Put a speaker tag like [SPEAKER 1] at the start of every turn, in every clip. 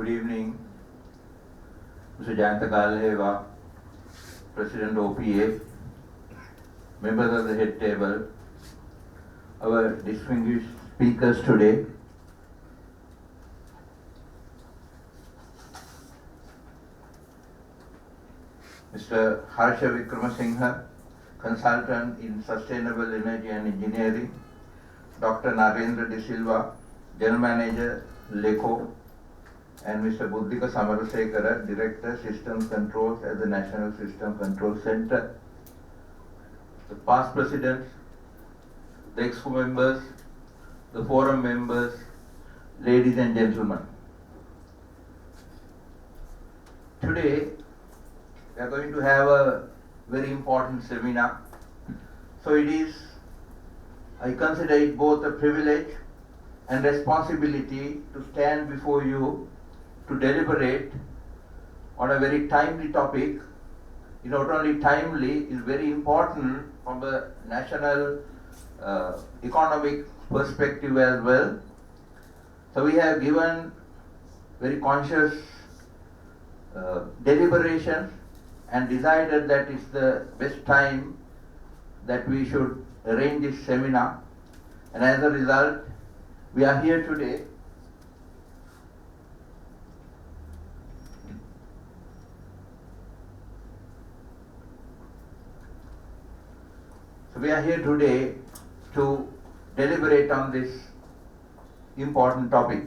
[SPEAKER 1] Good evening, Mr. Jayantakaleva, President OPA, members of the head table, our distinguished speakers today, Mr. Harsha Vikramasinghe, Consultant in Sustainable Energy and Engineering, Dr. Narendra De Silva, General Manager, LECO, and Mr. Buddhika Samarasekara, Director, System Controls at the National System Control Center, the past presidents, the EXCO members, the forum members, ladies and gentlemen. Today, we are going to have a very important seminar. So I consider it both a privilege and responsibility to stand before you to deliberate on a very timely topic. Not only timely, is very important from a national economic perspective as well. So we have given very conscious deliberations and decided that it's the best time that we should arrange this seminar. And as a result, we are here today. So we are here today to deliberate on this important topic.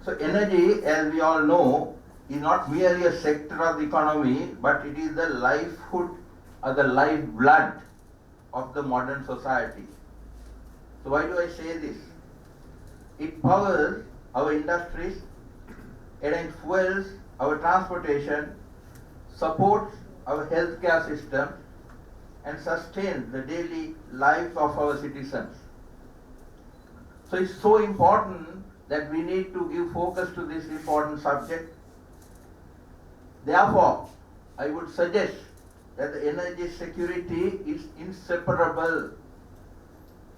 [SPEAKER 1] So energy, as we all know, is not merely a sector of the economy, but it is the lifeblood of the modern society. So why do I say this? It powers our industries, it fuels our transportation, supports our healthcare system, and sustains the daily lives of our citizens. So it's so important that we need to give focus to this important subject. Therefore, I would suggest that the energy security is inseparable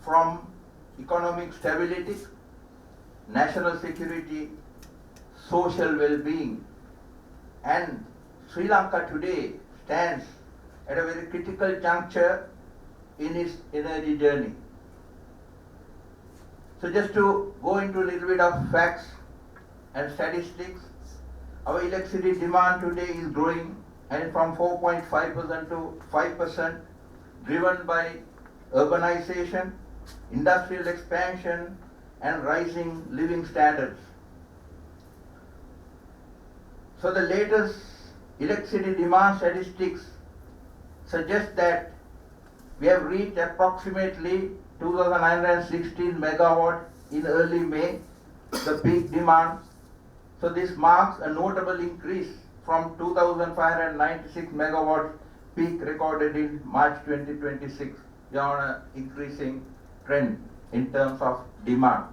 [SPEAKER 1] from economic stability, national security, social well-being, and Sri Lanka today stands at a very critical juncture in its energy journey. So just to go into a little bit of facts and statistics, our electricity demand today is growing and from 4.5% to 5%, driven by urbanization, industrial expansion, and rising living standards. So the latest electricity demand statistics suggest that we have reached approximately 2,916 megawatt in early May, the peak demand. So this marks a notable increase from 2,596 megawatts peak recorded in March 2026. We are on an increasing trend in terms of demand.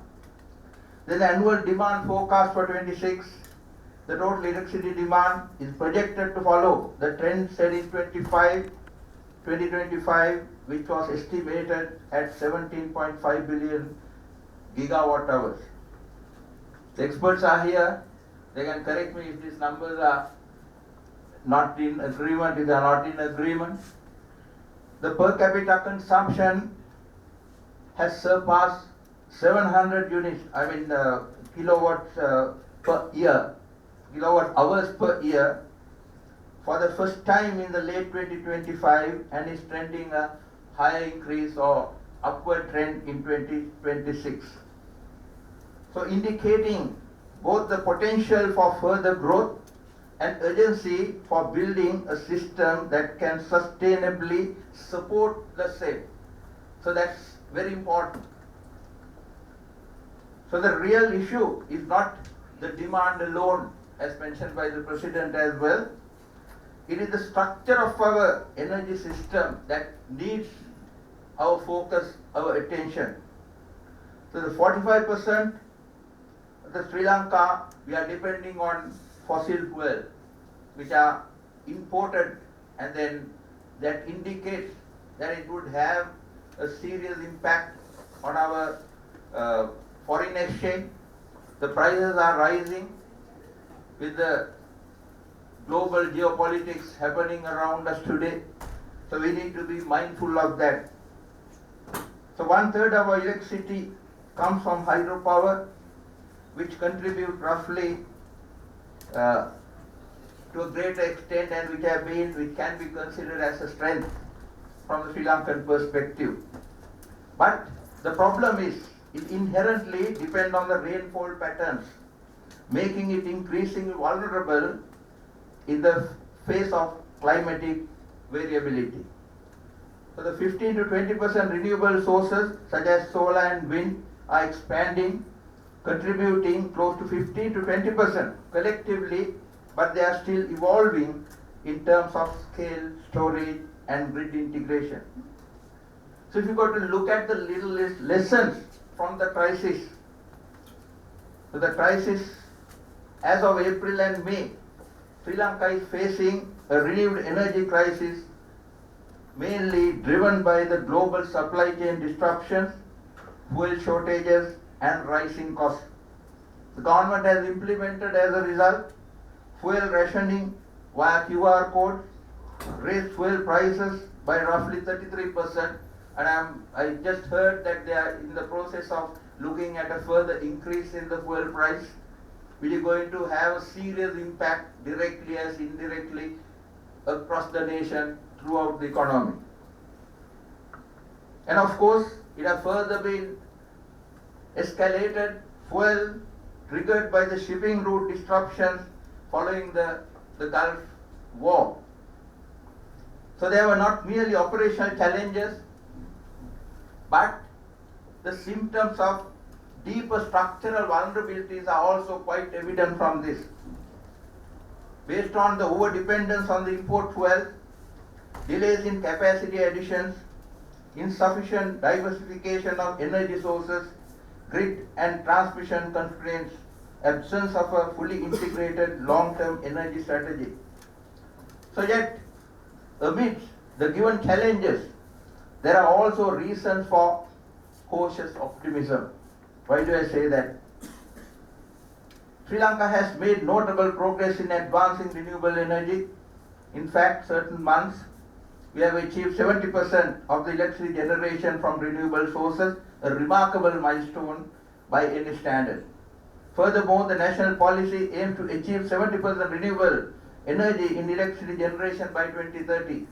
[SPEAKER 1] Then the annual demand forecast for 26, the total electricity demand is projected to follow the trend set in 2025, which was estimated at 17.5 billion gigawatt hours. The experts are here. They can correct me if these numbers are not in agreement, if they are not in agreement. The per capita consumption has surpassed 700 units, kilowatts per year, kilowatt hours per year, for the first time in the late 2025, and is trending a higher increase or upward trend in 2026. So indicating both the potential for further growth and urgency for building a system that can sustainably support the same. So that's very important. So the real issue is not the demand alone, as mentioned by the President as well. It is the structure of our energy system that needs our focus, our attention. So the 45% of the Sri Lanka, we are depending on fossil fuel, which are imported, and then that indicates that it would have a serious impact on our foreign exchange, The prices are rising with the global geopolitics happening around us today. So we need to be mindful of that. So 1/3 of our electricity comes from hydropower, which contribute roughly to a greater extent and which can be considered as a strength from the Sri Lankan perspective. But the problem is it inherently depends on the rainfall patterns, making it increasingly vulnerable in the face of climatic variability. So the 15 to 20% renewable sources such as solar and wind are expanding, contributing close to 15 to 20% collectively, but they are still evolving in terms of scale, storage and grid integration. So if you go to look at the little lessons from the crisis, so the crisis as of April and May, Sri Lanka is facing a renewed energy crisis mainly driven by the global supply chain disruptions, fuel shortages and rising costs. The government has implemented as a result fuel rationing via QR code, raised fuel prices by roughly 33%, and I just heard that they are in the process of looking at a further increase in the fuel price, which is going to have a serious impact directly as indirectly across the nation throughout the economy. And of course, it has further been escalated, fuel triggered by the shipping route disruptions following the Gulf War. So there were not merely operational challenges, but the symptoms of deeper structural vulnerabilities are also quite evident from this. Based on the over-dependence on the import fuel, delays in capacity additions, insufficient diversification of energy sources, grid and transmission constraints, absence of a fully integrated long-term energy strategy. So yet, amidst the given challenges, there are also reasons for cautious optimism. Why do I say that? Sri Lanka has made notable progress in advancing renewable energy. In fact, certain months we have achieved 70% of the electricity generation from renewable sources, a remarkable milestone by any standard. Furthermore, the national policy aims to achieve 70% renewable energy in electricity generation by 2030.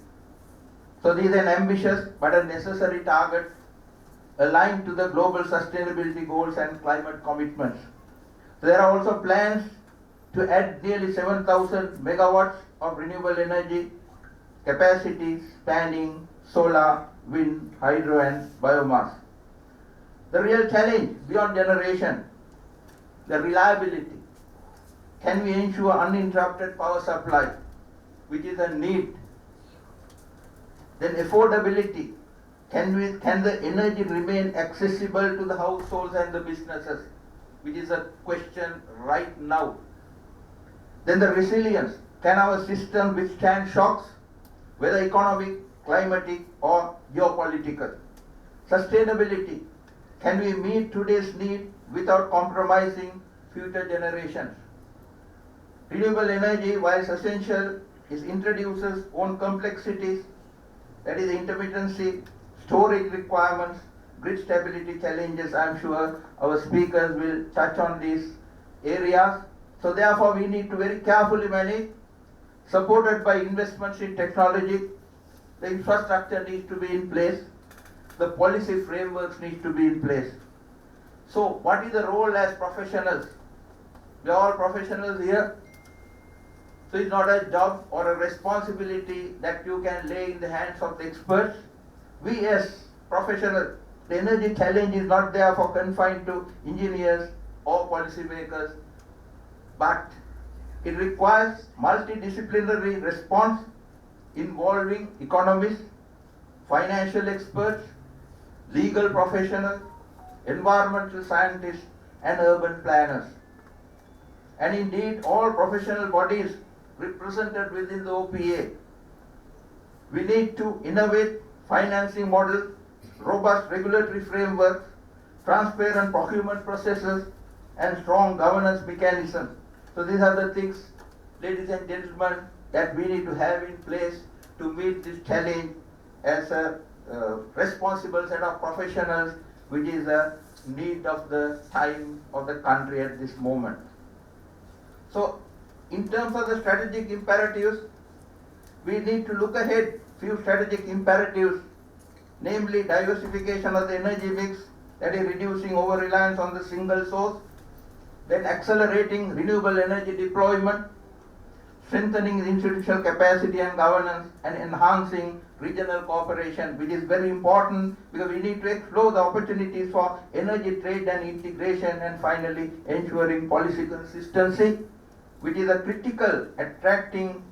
[SPEAKER 1] So this is an ambitious but a necessary target aligned to the global sustainability goals and climate commitments. There are also plans to add nearly 7,000 megawatts of renewable energy capacity spanning solar, wind, hydro and biomass. The real challenge beyond generation, the reliability. Can we ensure uninterrupted power supply, which is a need? Then affordability. Can the energy remain accessible to the households and the businesses, which is a question right now. Then the resilience. Can our system withstand shocks, whether economic, climatic or geopolitical? Sustainability. Can we meet today's need without compromising future generations? Renewable energy, while essential, introduces own complexities, that is intermittency, storage requirements, grid stability challenges. I am sure our speakers will touch on these areas. So therefore we need to very carefully manage, supported by investments in technology. The infrastructure needs to be in place. The policy frameworks need to be in place. So what is the role as professionals? We are all professionals here. So it's not a job or a responsibility that you can lay in the hands of the experts. We as professionals, the energy challenge is not there for confined to engineers or policymakers, but it requires multidisciplinary response involving economists, financial experts, legal professionals, environmental scientists and urban planners. And indeed all professional bodies represented within the OPA. We need to innovate financing models, robust regulatory frameworks, transparent procurement processes, and strong governance mechanisms. So these are the things, ladies and gentlemen, that we need to have in place to meet this challenge as a responsible set of professionals, which is a need of the time of the country at this moment. So in terms of the strategic imperatives, we need to look ahead few strategic imperatives, namely diversification of the energy mix, that is reducing over-reliance on the single source, then accelerating renewable energy deployment, strengthening the institutional capacity and governance, and enhancing regional cooperation, which is very important because we need to explore the opportunities for energy trade and integration, and finally ensuring policy consistency, which is a critical attracting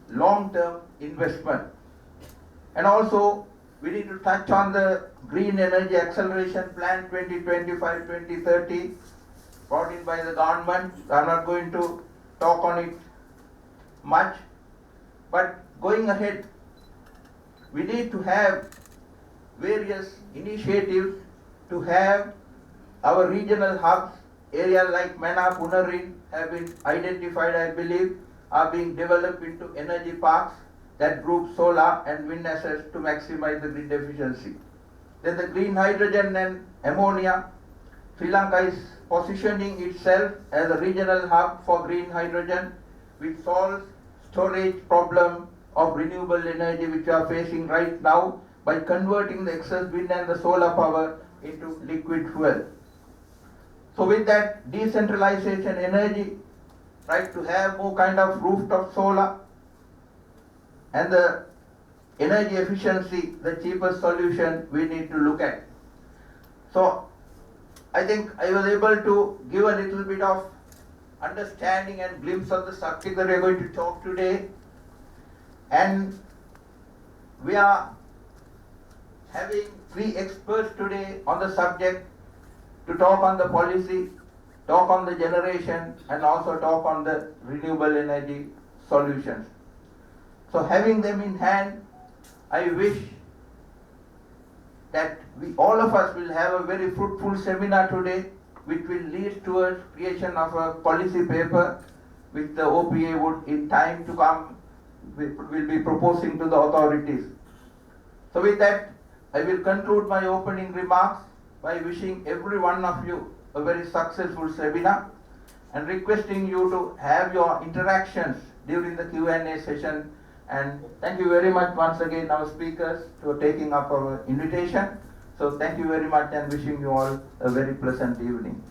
[SPEAKER 1] long-term investment. And also we need to touch on the Green Energy Acceleration Plan 2025-2030 brought in by the government. I'm not going to talk on it much, but going ahead, we need to have various initiatives to have our regional hubs. Areas like Mena, Punarin have been identified, I believe, are being developed into energy parks that group solar and wind assets to maximize the grid efficiency. Then the green hydrogen and ammonia. Sri Lanka is positioning itself as a regional hub for green hydrogen, which solves storage problem of renewable energy which we are facing right now by converting the excess wind and the solar power into liquid fuel. So with that decentralization energy, right, to have more kind of rooftop solar and the energy efficiency, the cheapest solution we need to look at. So I think I was able to give a little bit of understanding and glimpse of the subject that we are going to talk today. And we are having 3 experts today on the subject to talk on the policy, talk on the generation, and also talk on the renewable energy solutions. So having them in hand, I wish that all of us will have a very fruitful seminar today, which will lead towards creation of a policy paper which the OPA would in time to come will be proposing to the authorities. So with that, I will conclude my opening remarks by wishing every one of you a very successful seminar and requesting you to have your interactions during the Q&A session. And thank you very much once again our speakers for taking up our invitation. So thank you very much and wishing you all a very pleasant evening.